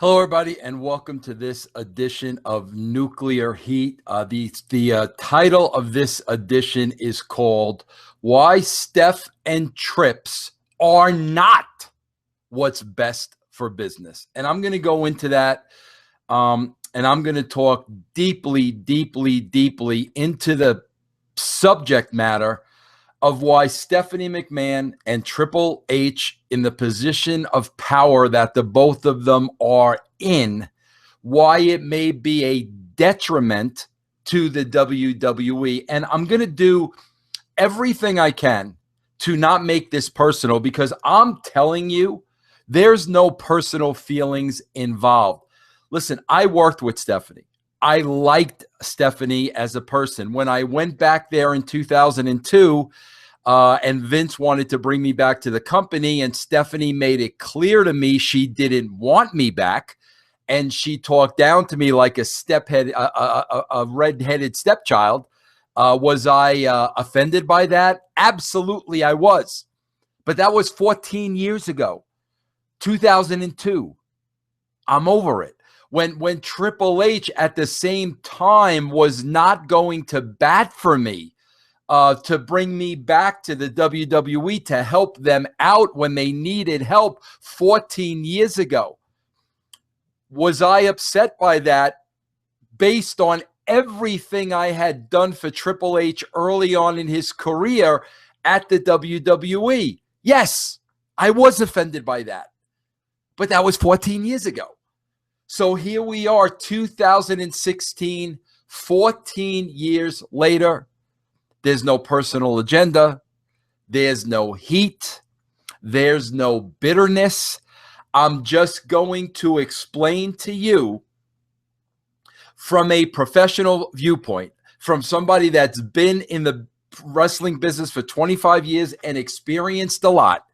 Hello, everybody, and welcome to this edition of Nuclear Heat. The title of this edition is called Why Steph and Trips Are Not What's Best for Business. And I'm going to go into that, and I'm going to talk deeply into the subject matter of why Stephanie McMahon and Triple H, in the position of power that the both of them are in, why it may be a detriment to the WWE. And I'm going to do everything I can to not make this personal, because I'm telling you, there's no personal feelings involved. Listen, I worked with Stephanie. I liked Stephanie as a person. When I went back there in 2002, and Vince wanted to bring me back to the company, and Stephanie made it clear to me she didn't want me back, and she talked down to me like a red-headed stepchild. Was I offended by that? Absolutely, I was. But that was 14 years ago, 2002. I'm over it. When Triple H at the same time was not going to bat for me, to bring me back to the WWE to help them out when they needed help 14 years ago. Was I upset by that based on everything I had done for Triple H early on in his career at the WWE? Yes, I was offended by that. But that was 14 years ago. So here we are, 2016, 14 years later. There's no personal agenda. There's no heat. There's no bitterness. I'm just going to explain to you from a professional viewpoint, from somebody that's been in the wrestling business for 25 years and experienced a lot,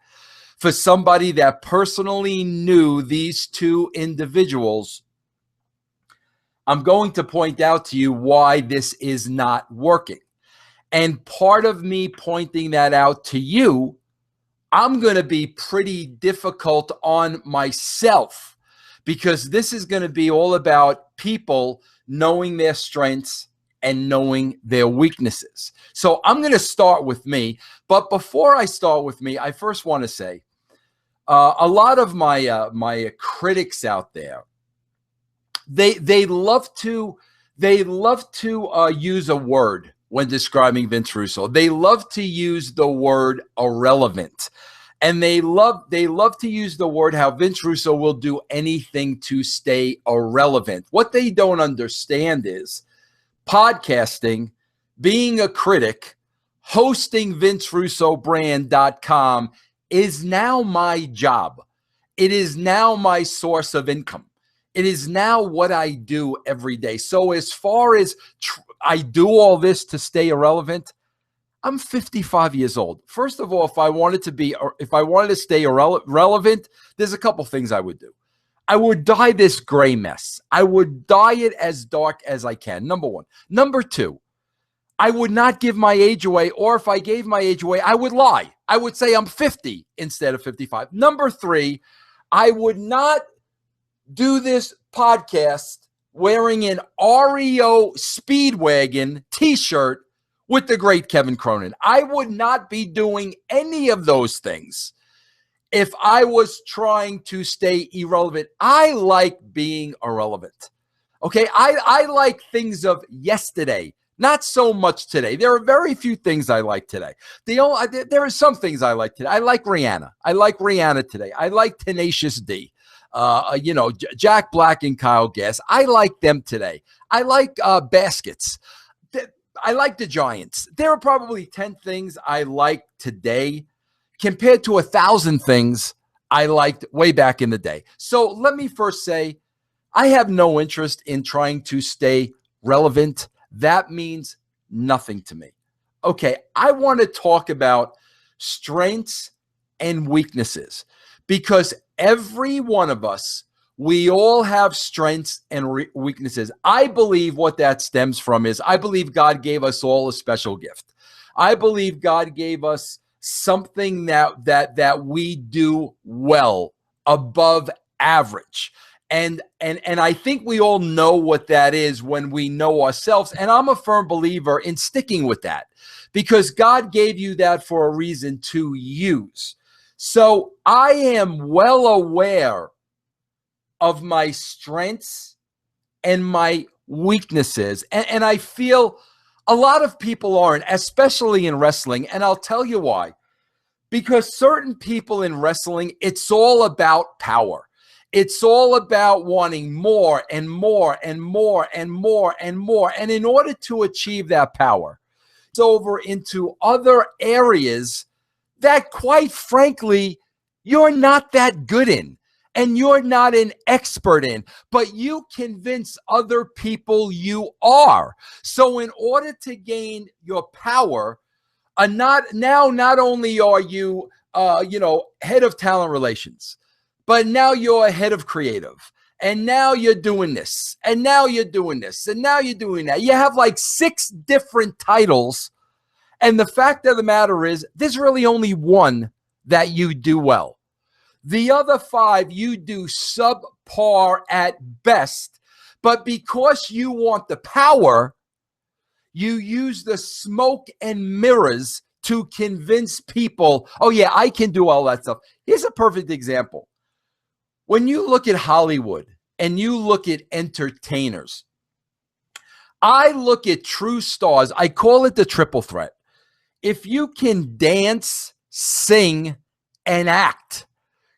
for somebody that personally knew these two individuals. I'm going to point out to you why this is not working. And part of me pointing that out to you, I'm going to be pretty difficult on myself, because this is going to be all about people knowing their strengths and knowing their weaknesses. So I'm going to start with me. But before I start with me, I first want to say a lot of my critics out there, they love to use a word when describing Vince Russo. They love to use the word irrelevant. And they love to use the word how Vince Russo will do anything to stay irrelevant. What they don't understand is podcasting, being a critic, hosting VinceRussoBrand.com is now my job. It is now my source of income. It is now what I do every day. So as far as I do all this to stay irrelevant, I'm 55 years old. First of all, if I wanted to stay relevant, there's a couple things I would do. I would dye this gray mess. I would dye it as dark as I can, number one. Number two, I would not give my age away, or if I gave my age away, I would lie. I would say I'm 50 instead of 55. Number three, I would not do this podcast wearing an REO Speedwagon t-shirt with the great Kevin Cronin. I would not be doing any of those things if I was trying to stay irrelevant. I like being irrelevant. Okay, I like things of yesterday, not so much today. There are very few things I like today. There are some things I like today. I like Rihanna. I like Rihanna today. I like Tenacious D. Jack Black and Kyle Gass. I like them today. I like baskets. I like the Giants. There are probably 10 things I like today compared to 1,000 things I liked way back in the day. So let me first say, I have no interest in trying to stay relevant. That means nothing to me. Okay, I want to talk about strengths and weaknesses, because every one of us, we all have strengths and weaknesses. I believe what that stems from is I believe God gave us all a special gift. I believe God gave us something that we do well, above average. And I think we all know what that is when we know ourselves. And I'm a firm believer in sticking with that because God gave you that for a reason to use. So I am well aware of my strengths and my weaknesses. And I feel a lot of people aren't, especially in wrestling. And I'll tell you why. Because certain people in wrestling, it's all about power. It's all about wanting more and more and more and more and more. And in order to achieve that power, it's over into other areas that, quite frankly, you're not that good in and you're not an expert in, but you convince other people you are. So in order to gain your power, not only are you head of talent relations, but now you're head of creative, and now you're doing this, and now you're doing this, and now you're doing that. You have like 6 different titles, and the fact of the matter is there's really only one that you do well. The other 5 you do subpar at best, but because you want the power, you use the smoke and mirrors to convince people, oh, yeah, I can do all that stuff. Here's a perfect example. When you look at Hollywood and you look at entertainers, I look at true stars. I call it the triple threat. If you can dance, sing, and act,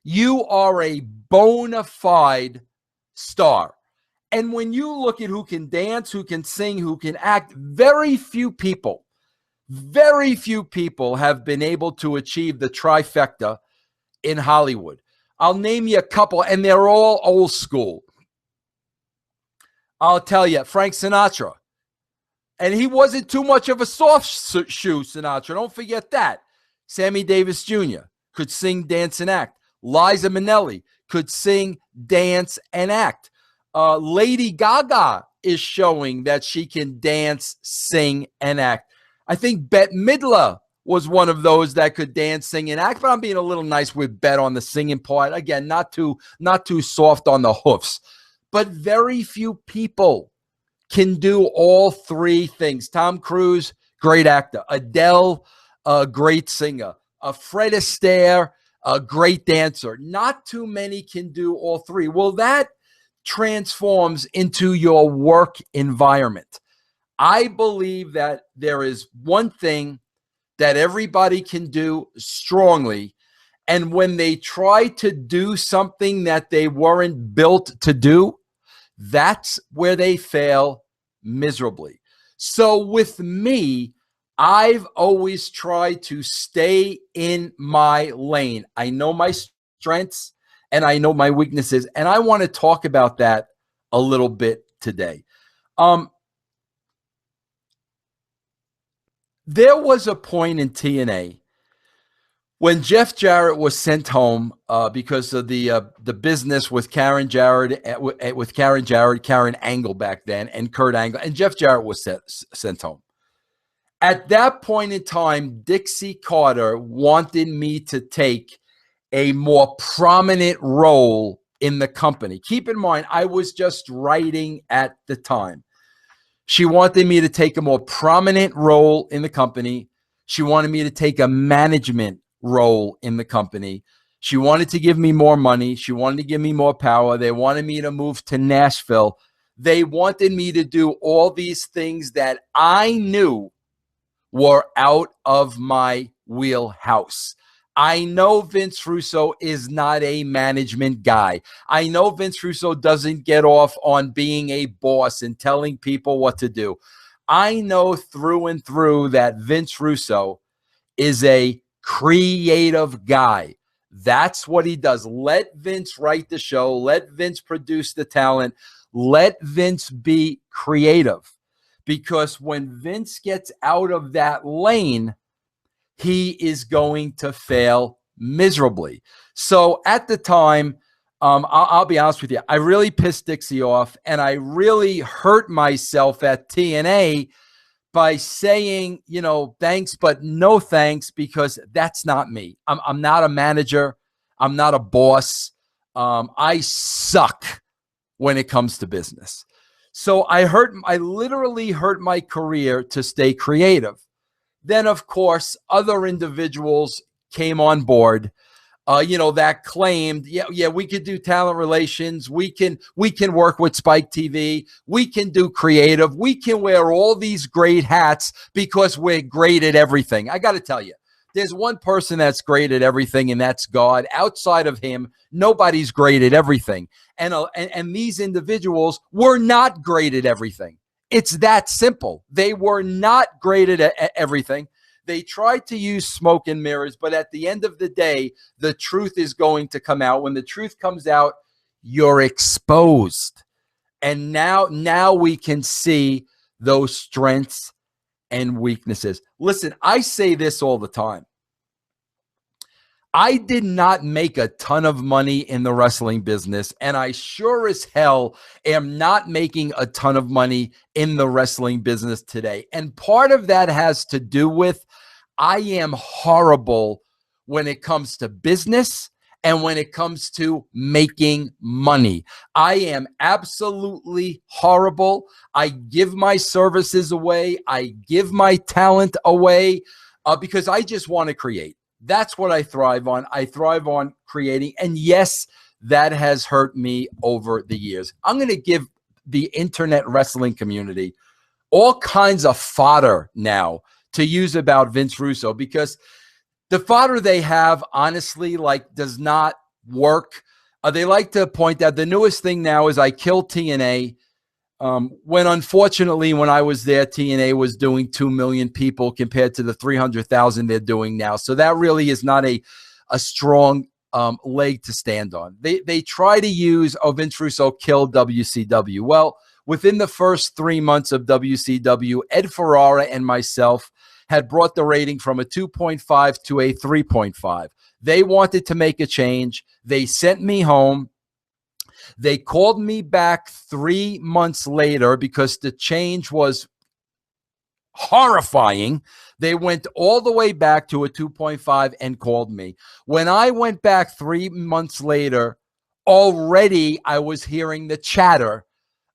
you are a bona fide star. And when you look at who can dance, who can sing, who can act, very few people have been able to achieve the trifecta in Hollywood. I'll name you a couple, and they're all old school. I'll tell you, Frank Sinatra. And he wasn't too much of a soft shoe, Sinatra. Don't forget that. Sammy Davis Jr. could sing, dance, and act. Liza Minnelli could sing, dance, and act. Lady Gaga is showing that she can dance, sing, and act. I think Bette Midler was one of those that could dance, sing, and act, but I'm being a little nice with Bette on the singing part. Again, not too soft on the hoofs. But very few people can do all 3 things. Tom Cruise, great actor. Adele, a great singer. Fred Astaire, a great dancer. Not too many can do all 3. Well, that transforms into your work environment. I believe that there is one thing that everybody can do strongly, and when they try to do something that they weren't built to do, that's where they fail miserably. So with me, I've always tried to stay in my lane. I know my strengths and I know my weaknesses, and I want to talk about that a little bit today. There was a point in TNA when Jeff Jarrett was sent home because of the business with Karen Angle back then, and Kurt Angle, and Jeff Jarrett was sent home. At that point in time, Dixie Carter wanted me to take a more prominent role in the company. Keep in mind, I was just writing at the time. She wanted me to take a more prominent role in the company. She wanted me to take a management role in the company. She wanted to give me more money. She wanted to give me more power. They wanted me to move to Nashville. They wanted me to do all these things that I knew were out of my wheelhouse. I know Vince Russo is not a management guy. I know Vince Russo doesn't get off on being a boss and telling people what to do. I know through and through that Vince Russo is a creative guy. That's what he does. Let Vince write the show. Let Vince produce the talent. Let Vince be creative. Because when Vince gets out of that lane, he is going to fail miserably. So at the time, I'll be honest with you, I really pissed Dixie off, and I really hurt myself at TNA by saying, thanks, but no thanks, because that's not me. I'm not a manager. I'm not a boss. I suck when it comes to business. So I literally hurt my career to stay creative. Then, of course, other individuals came on board, that claimed, yeah, we could do talent relations. We can work with Spike TV. We can do creative. We can wear all these great hats because we're great at everything. I got to tell you, there's one person that's great at everything, and that's God. Outside of him, nobody's great at everything. And these individuals were not great at everything. It's that simple. They were not great at everything. They tried to use smoke and mirrors, but at the end of the day, the truth is going to come out. When the truth comes out, you're exposed. And now we can see those strengths and weaknesses. Listen, I say this all the time. I did not make a ton of money in the wrestling business, and I sure as hell am not making a ton of money in the wrestling business today. And part of that has to do with I am horrible when it comes to business and when it comes to making money. I am absolutely horrible. I give my services away. I give my talent away because I just want to create. That's what I thrive on. I thrive on creating. And yes, that has hurt me over the years. I'm going to give the internet wrestling community all kinds of fodder now to use about Vince Russo, because the fodder they have, honestly, does not work. They like to point out the newest thing now is I killed TNA. When unfortunately, when I was there, TNA was doing 2 million people compared to the 300,000 they're doing now. So that really is not a strong leg to stand on. They try to use, Vince Russo killed WCW. Well, within the first 3 months of WCW, Ed Ferrara and myself had brought the rating from a 2.5 to a 3.5. They wanted to make a change. They sent me home. They called me back 3 months later because the change was horrifying. They went all the way back to a 2.5 and called me. When I went back 3 months later, already I was hearing the chatter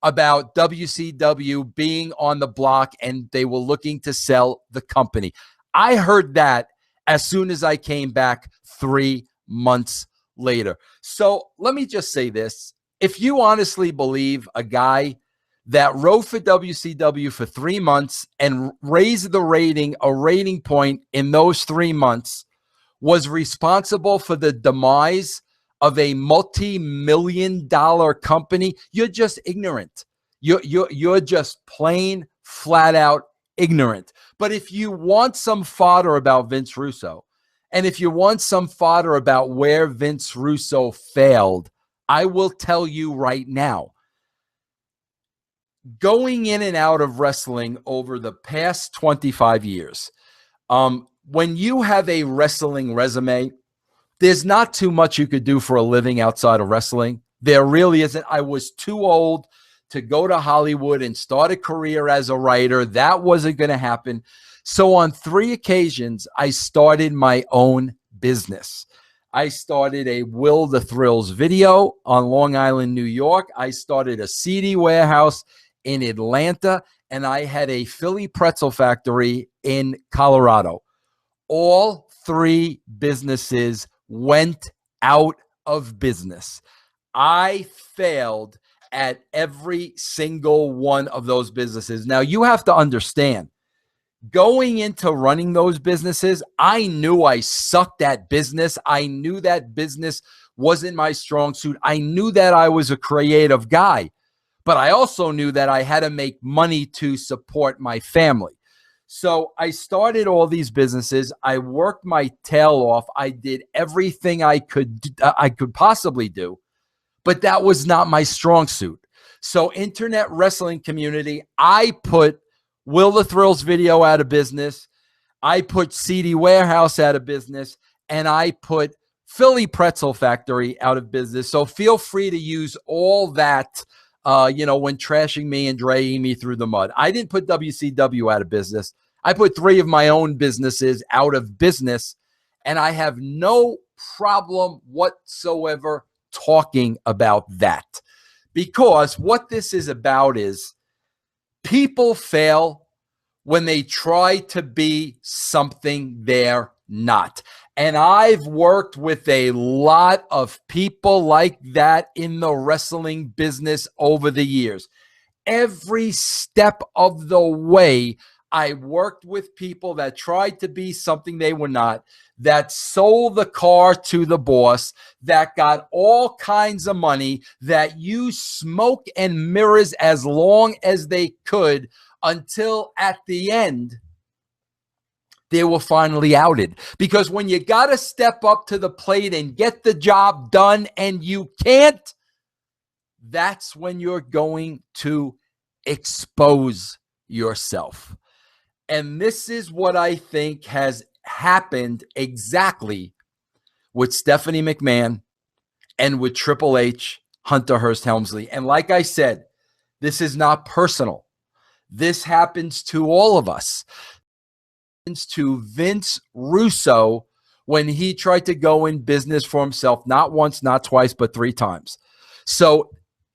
about WCW being on the block and they were looking to sell the company. I heard that as soon as I came back 3 months later. So let me just say this. If you honestly believe a guy that wrote for WCW for 3 months and raised the rating, a rating point in those 3 months, was responsible for the demise of a multi-million-dollar company, you're just ignorant. You're just plain, flat out ignorant. But if you want some fodder about Vince Russo, and if you want some fodder about where Vince Russo failed, I will tell you right now, going in and out of wrestling over the past 25 years, when you have a wrestling resume, there's not too much you could do for a living outside of wrestling. There really isn't. I was too old to go to Hollywood and start a career as a writer. That wasn't going to happen. So on 3 occasions, I started my own business. I started a Will the Thrills video on Long Island, New York. I started a CD warehouse in Atlanta, and I had a Philly pretzel factory in Colorado. All 3 businesses went out of business. I failed at every single one of those businesses. Now, you have to understand, going into running those businesses, I knew I sucked at business. I knew that business wasn't my strong suit. I knew that I was a creative guy, but I also knew that I had to make money to support my family. So I started all these businesses. I worked my tail off. I did everything I could possibly do, but that was not my strong suit. So internet wrestling community, I put Will the Thrills video out of business. I put CD Warehouse out of business, and I put Philly Pretzel Factory out of business. So feel free to use all that, when trashing me and dragging me through the mud. I didn't put WCW out of business. I put 3 of my own businesses out of business, and I have no problem whatsoever talking about that, Because what this is about is people fail when they try to be something they're not. And I've worked with a lot of people like that in the wrestling business over the years. Every step of the way, I worked with people that tried to be something they were not, that sold the car to the boss, that got all kinds of money, that used smoke and mirrors as long as they could until at the end, they were finally outed. Because when you got to step up to the plate and get the job done and you can't, that's when you're going to expose yourself. And this is what I think has happened exactly with Stephanie McMahon and with Triple H, Hunter Hearst Helmsley. And like I said, this is not personal. This happens to all of us. It happens to Vince Russo when he tried to go in business for himself, not once, not twice, but 3 times. So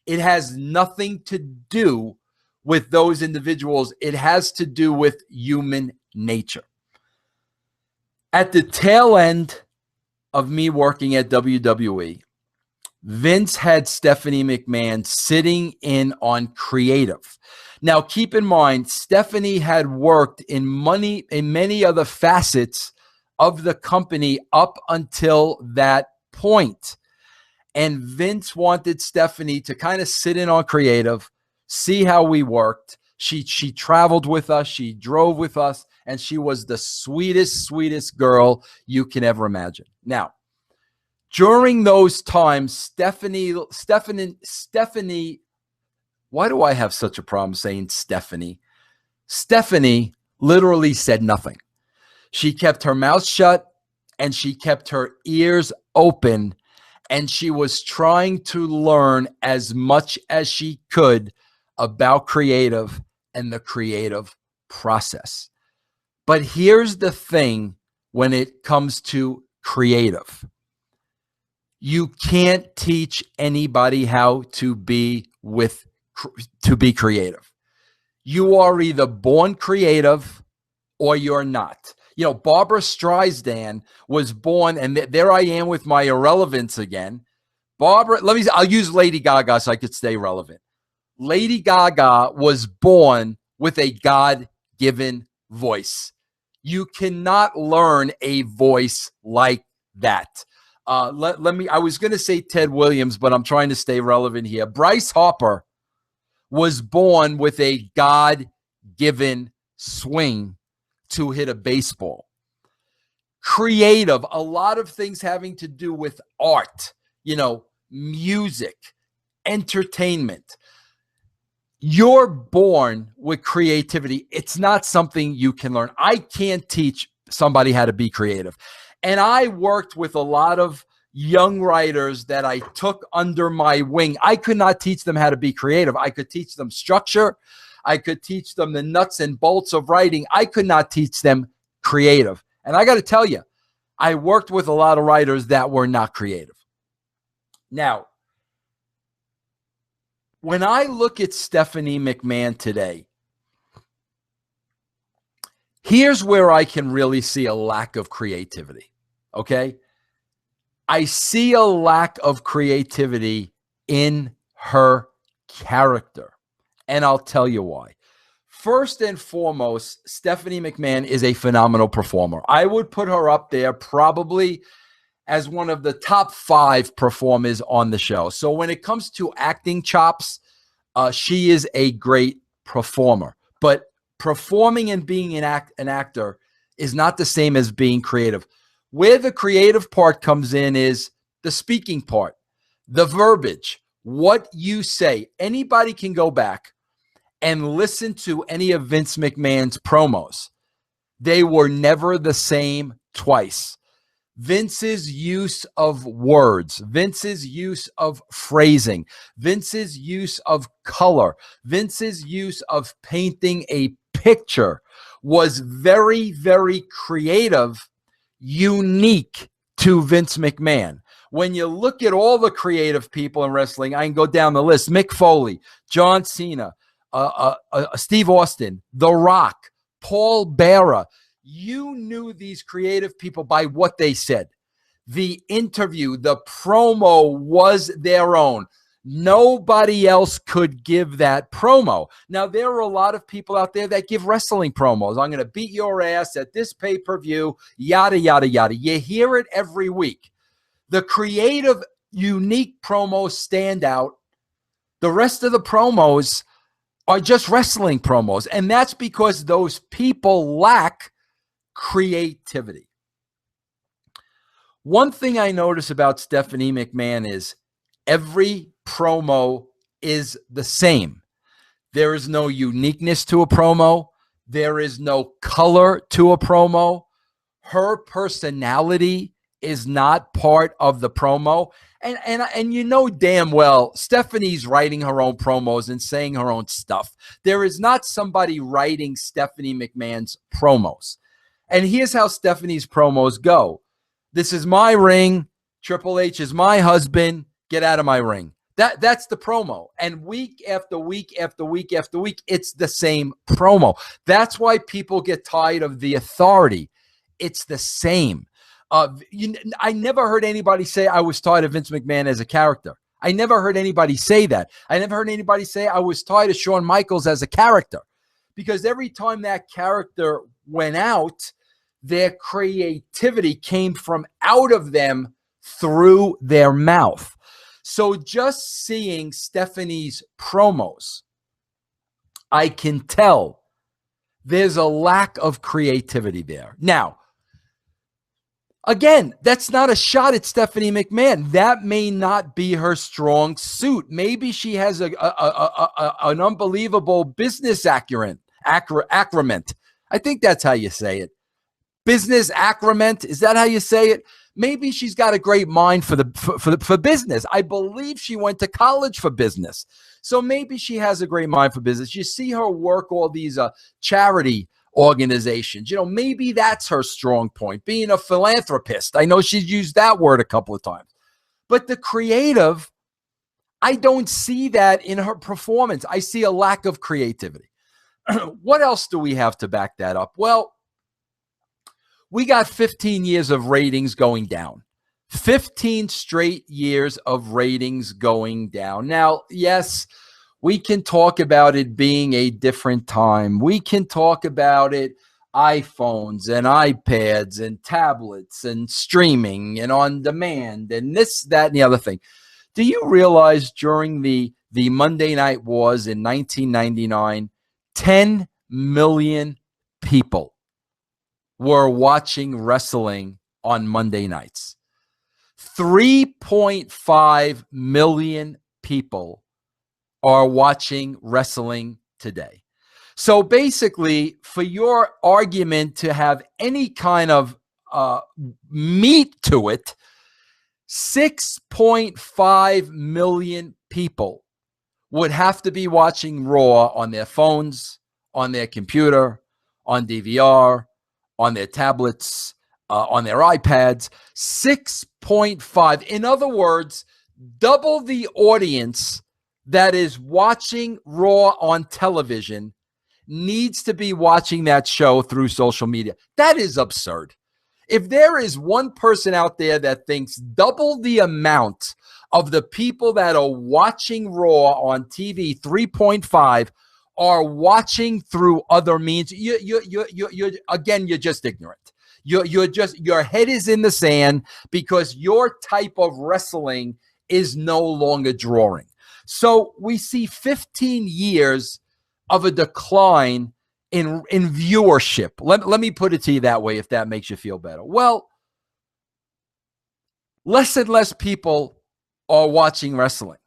it has nothing to do with those individuals. It has to do with human nature. At the tail end of me working at WWE, Vince had Stephanie McMahon sitting in on creative. Now, keep in mind, Stephanie had worked in many other facets of the company up until that point. And Vince wanted Stephanie to kind of sit in on creative, see how we worked. She traveled with us. She drove with us. And she was the sweetest girl you can ever imagine. Now, during those times, Stephanie, why do I have such a problem saying Stephanie? Stephanie literally said nothing. She kept her mouth shut and she kept her ears open. And she was trying to learn as much as she could about creative and the creative process. But here's the thing when it comes to creative. You can't teach anybody how to be creative. You are either born creative or you're not. You know, Barbara Streisand was born, and there I am with my irrelevance again. I'll use Lady Gaga so I could stay relevant. Lady Gaga was born with a God-given voice. You cannot learn a voice like that. I was going to say Ted Williams, but I'm trying to stay relevant here. Bryce Harper was born with a God-given swing to hit a baseball. Creative, a lot of things having to do with art, music, entertainment. You're born with creativity. It's not something you can learn. I can't teach somebody how to be creative. And I worked with a lot of young writers that I took under my wing. I could not teach them how to be creative. I could teach them structure. I could teach them the nuts and bolts of writing. I could not teach them creative. And I got to tell you, I worked with a lot of writers that were not creative. Now, when I look at Stephanie McMahon today, here's where I can really see a lack of creativity, okay? I see a lack of creativity in her character. And I'll tell you why. First and foremost, Stephanie McMahon is a phenomenal performer. I would put her up there probably as one of the top 5 performers on the show. So when it comes to acting chops, she is a great performer. But performing and being an actor is not the same as being creative. Where the creative part comes in is the speaking part, the verbiage, what you say. Anybody can go back and listen to any of Vince McMahon's promos. They were never the same twice. Vince's use of words, Vince's use of phrasing, Vince's use of color, Vince's use of painting a picture was very, very creative, unique to Vince McMahon. When you look at all the creative people in wrestling, I can go down the list: Mick Foley, John Cena, Steve Austin, The Rock, Paul Bearer. You knew these creative people by what they said. The interview, the promo was their own. Nobody else could give that promo. Now, there are a lot of people out there that give wrestling promos. I'm going to beat your ass at this pay-per-view, yada, yada, yada. You hear it every week. The creative, unique promos stand out. The rest of the promos are just wrestling promos, and that's because those people lack creativity. One thing I notice about Stephanie McMahon is every promo is the same. There is no uniqueness to a promo. There is no color to a promo. Her personality is not part of the promo. And you know damn well Stephanie's writing her own promos and saying her own stuff. There is not somebody writing Stephanie McMahon's promos. And here's how Stephanie's promos go. This is my ring. Triple H is my husband. Get out of my ring. That's the promo. And week after week after week after week, it's the same promo. That's why people get tired of the authority. It's the same. I never heard anybody say I was tired of Vince McMahon as a character. I never heard anybody say that. I never heard anybody say I was tired of Shawn Michaels as a character. Because every time that character went out, their creativity came from out of them through their mouth. So just seeing Stephanie's promos, I can tell there's a lack of creativity there. Now, again, that's not a shot at Stephanie McMahon. That may not be her strong suit. Maybe she has an unbelievable business acumen. I think that's how you say it. Business acumen. Is that how you say it? Maybe she's got a great mind for business. I believe she went to college for business. So maybe she has a great mind for business. You see her work all these charity organizations. You know, maybe that's her strong point, being a philanthropist. I know she's used that word a couple of times. But the creative, I don't see that in her performance. I see a lack of creativity. What else do we have to back that up? Well, we got 15 years of ratings going down. 15 straight years of ratings going down. Now, yes, we can talk about it being a different time. We can talk about it, iPhones and iPads and tablets and streaming and on demand and this, that, and the other thing. Do you realize during the Monday Night Wars in 1999, 10 million people were watching wrestling on Monday nights? 3.5 million people are watching wrestling today. So basically, for your argument to have any kind of meat to it, 6.5 million people would have to be watching Raw on their phones, on their computer, on DVR, on their tablets, on their iPads. 6.5. In other words, double the audience that is watching Raw on television needs to be watching that show through social media. That is absurd. If there is one person out there that thinks double the amount of the people that are watching Raw on TV, 3.5, are watching through other means, you're just ignorant. Your head is in the sand because your type of wrestling is no longer drawing. So we see 15 years of a decline in viewership. Let me put it to you that way, if that makes you feel better. Well, less and less people are watching wrestling.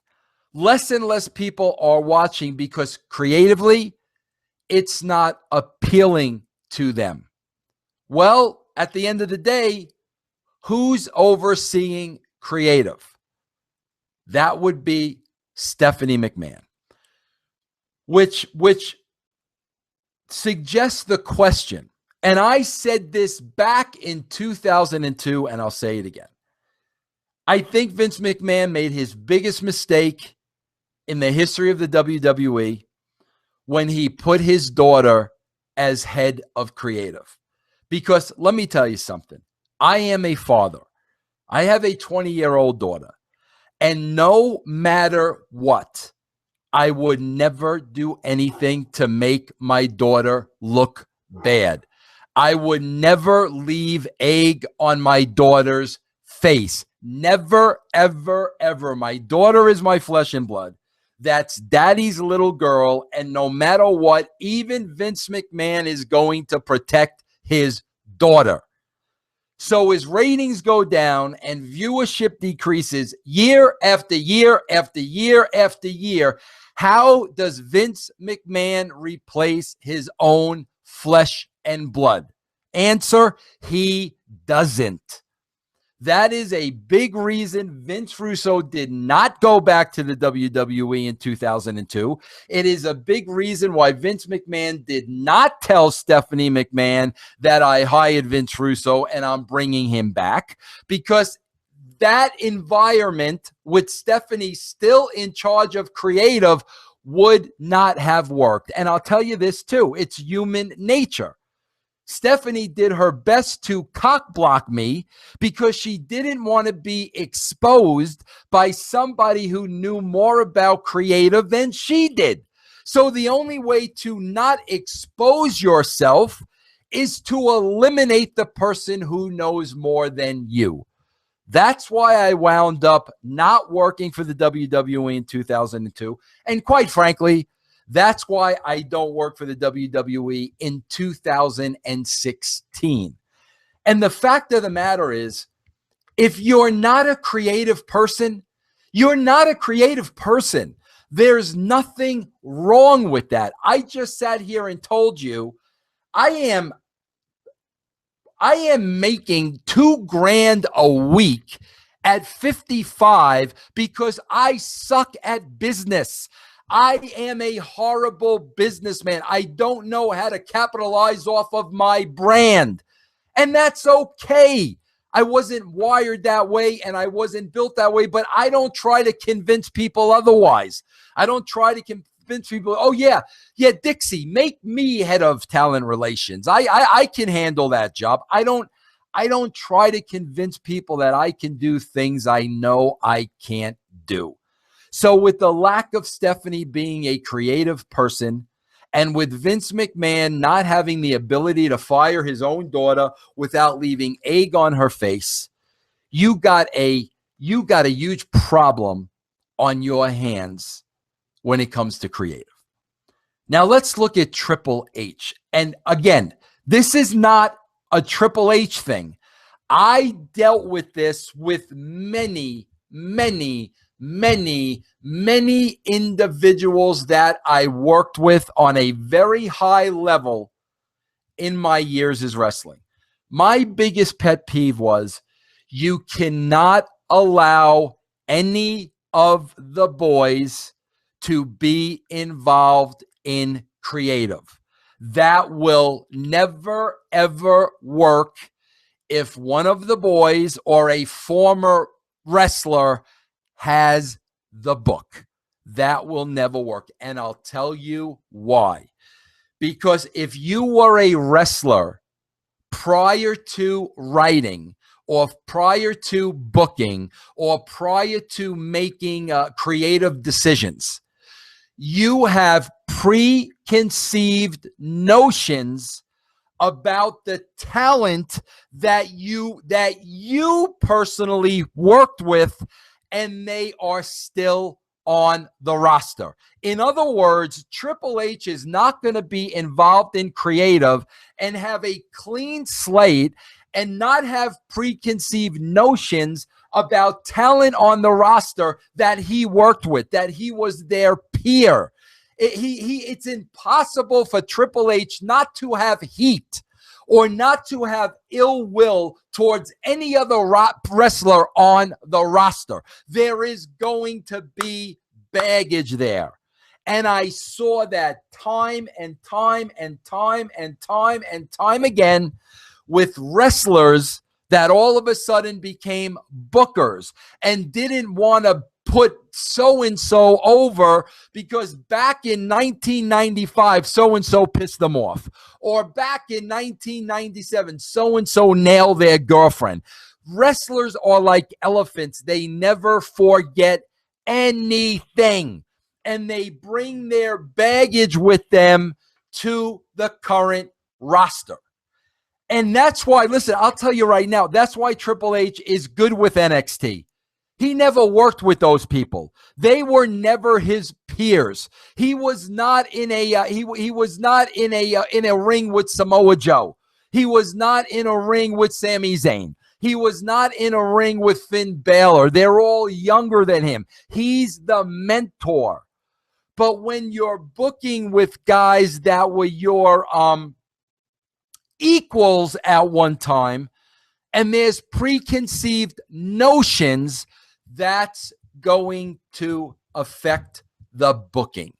Less and less people are watching because creatively, it's not appealing to them. Well, at the end of the day, who's overseeing creative? That would be Stephanie McMahon, which suggests the question, and I said this back in 2002, and I'll say it again. I think Vince McMahon made his biggest mistake in the history of the WWE when he put his daughter as head of creative. Because let me tell you something. I am a father. I have a 20-year-old daughter. And no matter what, I would never do anything to make my daughter look bad. I would never leave egg on my daughter's face. Never, ever, ever. My daughter is my flesh and blood. That's daddy's little girl. And no matter what, even Vince McMahon is going to protect his daughter. So his ratings go down and viewership decreases year after year after year after year. How does Vince McMahon replace his own flesh and blood? Answer, he doesn't. That is a big reason Vince Russo did not go back to the WWE in 2002. It is a big reason why Vince McMahon did not tell Stephanie McMahon that I hired Vince Russo and I'm bringing him back, because that environment with Stephanie still in charge of creative would not have worked. And I'll tell you this too, it's human nature. Stephanie did her best to cock block me because she didn't want to be exposed by somebody who knew more about creative than she did. So the only way to not expose yourself is to eliminate the person who knows more than you. That's why I wound up not working for the WWE in 2002. And quite frankly, that's why I don't work for the WWE in 2016. And the fact of the matter is, if you're not a creative person, you're not a creative person. There's nothing wrong with that. I just sat here and told you I am making $2,000 a week at 55 because I suck at business. I am a horrible businessman. I don't know how to capitalize off of my brand. And that's okay. I wasn't wired that way and I wasn't built that way, but I don't try to convince people otherwise. I don't try to convince people, oh yeah, Dixie, make me head of talent relations. I can handle that job. I don't try to convince people that I can do things I know I can't do. So with the lack of Stephanie being a creative person and with Vince McMahon not having the ability to fire his own daughter without leaving egg on her face, you got a huge problem on your hands when it comes to creative. Now let's look at Triple H. And again, this is not a Triple H thing. I dealt with this with many individuals that I worked with on a very high level in my years as wrestling. My biggest pet peeve was you cannot allow any of the boys to be involved in creative. That will never, ever work if one of the boys or a former wrestler has the book. That will never work. And I'll tell you why. Because if you were a wrestler prior to writing or prior to booking or prior to making creative decisions, you have preconceived notions about the talent that you personally worked with, and they are still on the roster. In other words, Triple H is not going to be involved in creative and have a clean slate and not have preconceived notions about talent on the roster that he worked with, that he was their peer. It's impossible for Triple H not to have heat or not to have ill will towards any other wrestler on the roster. There is going to be baggage there. And I saw that time and time again with wrestlers that all of a sudden became bookers and didn't want to put so-and-so over because back in 1995, so-and-so pissed them off. Or back in 1997, so-and-so nailed their girlfriend. Wrestlers are like elephants. They never forget anything. And they bring their baggage with them to the current roster. And that's why, listen, I'll tell you right now, that's why Triple H is good with NXT. He never worked with those people. They were never his peers. He was not in a he was not in a ring with Samoa Joe. He was not in a ring with Sami Zayn. He was not in a ring with Finn Balor. They're all younger than him. He's the mentor. But when you're booking with guys that were your equals at one time, and there's preconceived notions, that's going to affect the booking.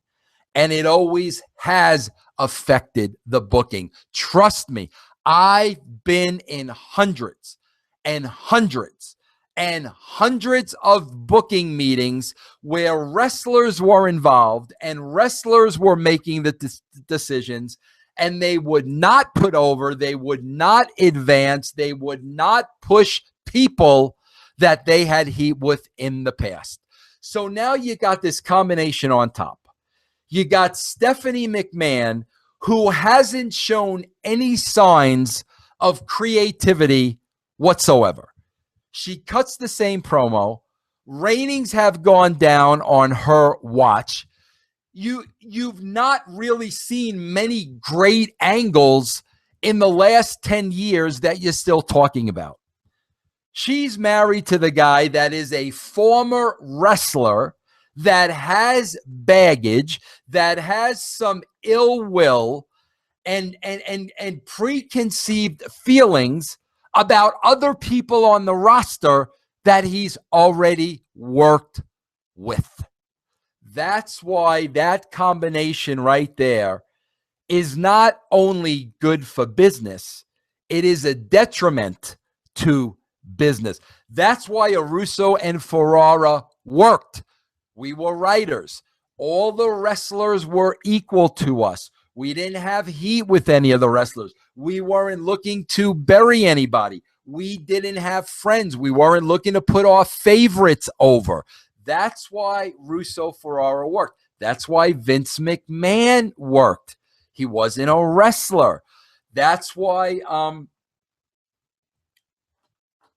And it always has affected the booking. Trust me, I've been in hundreds and hundreds and hundreds of booking meetings where wrestlers were involved and wrestlers were making the decisions, and they would not put over, they would not advance, they would not push people that they had heat with in the past. So now you got this combination on top. You got Stephanie McMahon, who hasn't shown any signs of creativity whatsoever. She cuts the same promo. Ratings have gone down on her watch. You've not really seen many great angles in the last 10 years that you're still talking about. She's married to the guy that is a former wrestler that has baggage, that has some ill will and preconceived feelings about other people on the roster that he's already worked with. That's why that combination right there is not only good for business, it is a detriment to business. That's why Russo and Ferrara worked. We were writers. All the wrestlers were equal to us. We didn't have heat with any of the wrestlers. We weren't looking to bury anybody. We didn't have friends. We weren't looking to put our favorites over. That's why Russo Ferrara worked. That's why Vince McMahon worked. He wasn't a wrestler. That's why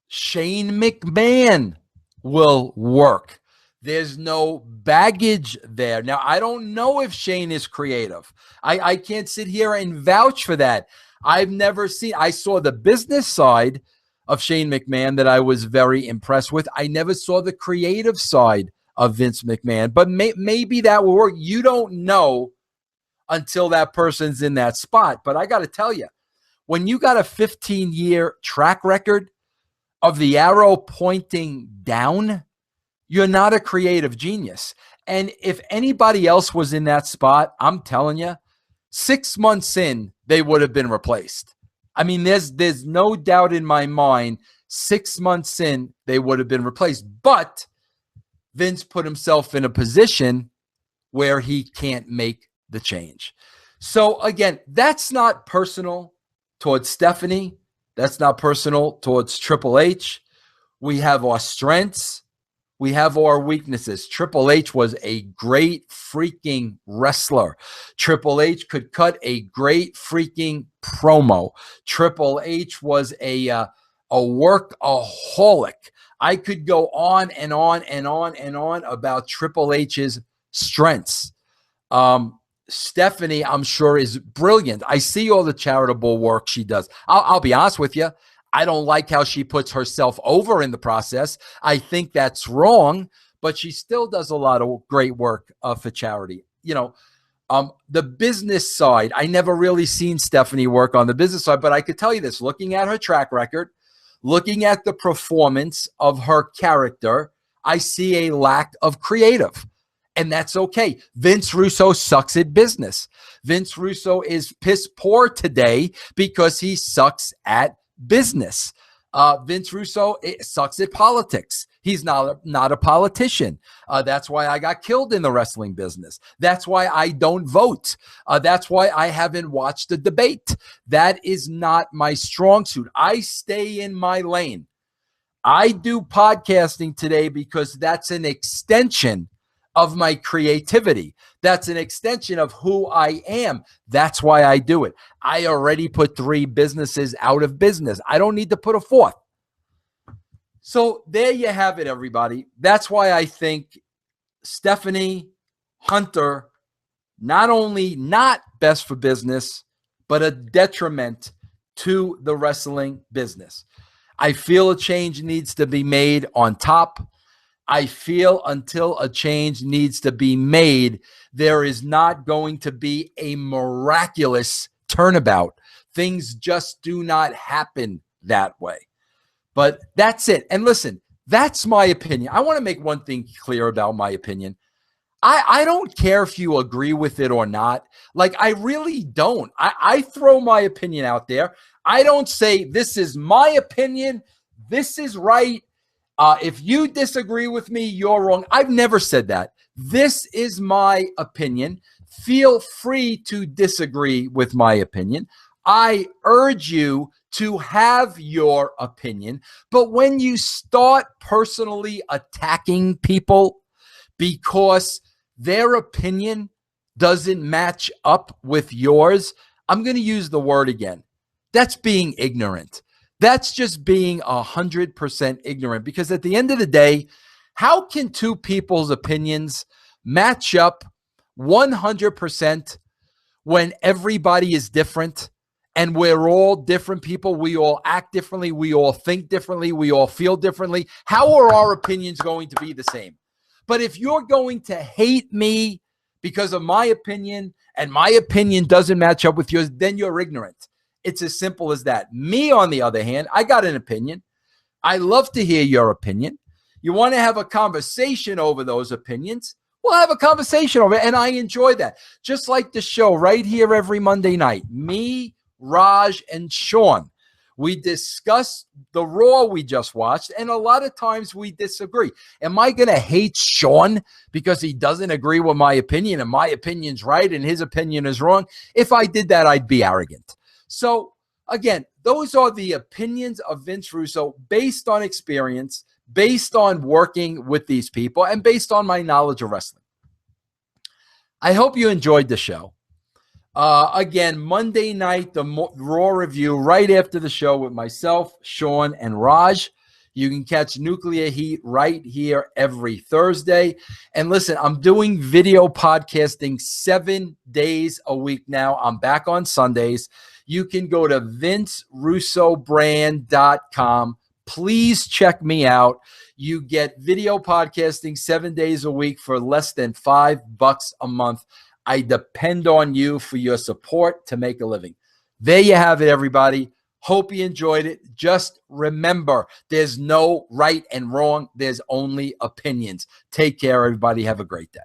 Shane McMahon will work. There's no baggage there. Now, I don't know if Shane is creative. I can't sit here and vouch for that. I've never seen, I saw the business side of Shane McMahon that I was very impressed with. I never saw the creative side of Vince McMahon, but maybe that will work. You don't know until that person's in that spot. But I got to tell you, when you got a 15-year track record of the arrow pointing down, you're not a creative genius. And if anybody else was in that spot, I'm telling you, 6 months in, they would have been replaced. I mean, there's no doubt in my mind, 6 months in, they would have been replaced. But Vince put himself in a position where he can't make the change. So again, that's not personal towards Stephanie. That's not personal towards Triple H. We have our strengths. We have our weaknesses. Triple H was a great freaking wrestler. Triple H could cut a great freaking promo. Triple H was a workaholic. I could go on and on and on and on about Triple H's strengths. Stephanie, I'm sure, is brilliant. I see all the charitable work she does. I'll be honest with you. I don't like how she puts herself over in the process. I think that's wrong, but she still does a lot of great work for charity. You know, the business side, I never really seen Stephanie work on the business side, but I could tell you this, looking at her track record, looking at the performance of her character, I see a lack of creative. And that's okay. Vince Russo sucks at business. Vince Russo is piss poor today because he sucks at business. Vince Russo sucks at politics. He's not a politician. That's why I got killed in the wrestling business. That's why I don't vote. That's why I haven't watched a debate. That is not my strong suit. I stay in my lane. I do podcasting today because that's an extension of my creativity. That's an extension of who I am. That's why I do it. I already put 3 businesses out of business. I don't need to put a 4th. So there you have it, everybody. That's why I think Stephanie Hunter, not only not best for business, but a detriment to the wrestling business. I feel a change needs to be made on top. I feel until a change needs to be made, there is not going to be a miraculous turnabout. Things just do not happen that way. But that's it. And listen, that's my opinion. I want to make one thing clear about my opinion. I don't care if you agree with it or not. Like, I really don't. I throw my opinion out there. I don't say this is my opinion. This is right. If you disagree with me, you're wrong. I've never said that. This is my opinion. Feel free to disagree with my opinion. I urge you to have your opinion. But when you start personally attacking people because their opinion doesn't match up with yours, I'm going to use the word again. That's being ignorant. That's just being 100% ignorant, because at the end of the day, how can 2 people's opinions match up 100% when everybody is different and we're all different people? We all act differently. We all think differently. We all feel differently. How are our opinions going to be the same? But if you're going to hate me because of my opinion and my opinion doesn't match up with yours, then you're ignorant. It's as simple as that. Me, on the other hand, I got an opinion. I love to hear your opinion. You want to have a conversation over those opinions? We'll have a conversation over it, and I enjoy that. Just like the show right here every Monday night. Me, Raj, and Sean. We discuss the Raw we just watched, and a lot of times we disagree. Am I going to hate Sean because he doesn't agree with my opinion and my opinion's right and his opinion is wrong? If I did that, I'd be arrogant. So, again, those are the opinions of Vince Russo based on experience, based on working with these people, and based on my knowledge of wrestling. I hope you enjoyed the show. Again, Monday night, the Raw review right after the show with myself, Sean, and Raj. You can catch Nuclear Heat right here every Thursday. And listen, I'm doing video podcasting 7 days a week now. I'm back on Sundays. You can go to vincerussobrand.com. Please check me out. You get video podcasting 7 days a week for less than $5 a month. I depend on you for your support to make a living. There you have it, everybody. Hope you enjoyed it. Just remember, there's no right and wrong. There's only opinions. Take care, everybody. Have a great day.